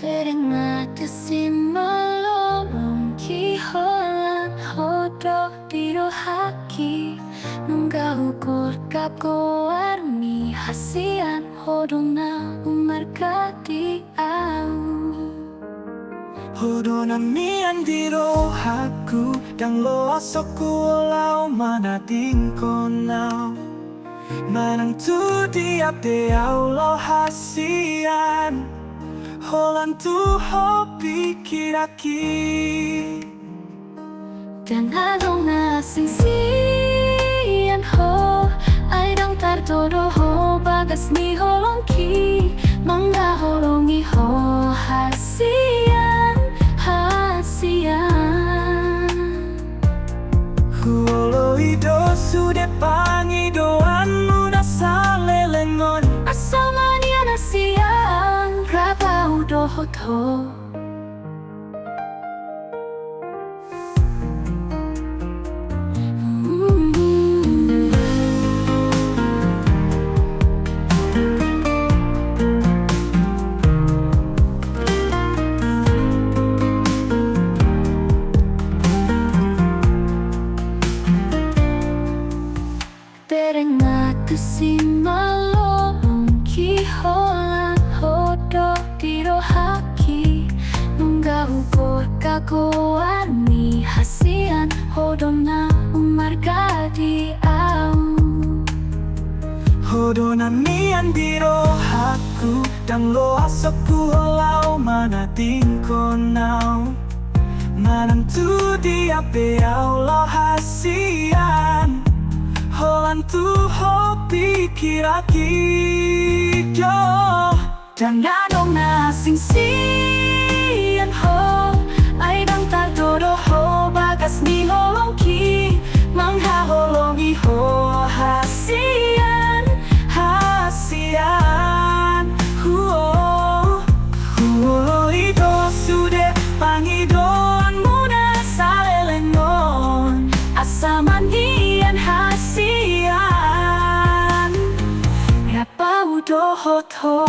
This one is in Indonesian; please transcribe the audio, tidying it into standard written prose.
Teringatasi melolong kiholan hodok diro haki nunggah ukur kapko warmi hasian hodona umarkati au hodona mian diro haku dang lo asokku lau mana tingkonau manang tu diap de au lo hasian holan tu hobi kiraki dan adong asing sian ho ay dang tartodo ho bagas ni holong ki mangga holongi ho hasian huolo ido sude pangidoan muda salelengon asal mania nasian raba udo hoto Teringatasi melolong kiholan hodok diro haki nunggah ukur kakuani hasian hodona umarkadi au hodona mian diro haku dang lo asokku lau mana tingkonau manang tu diap de au lo hasian holan tu hobi kiraki yo dan adong asing sian ho ay dang tartodo ho bagas ni holong ki mangha holongi ho hasian huo ito sude pangidoan muda salelengon asaman ian hasian Rapa udo hoto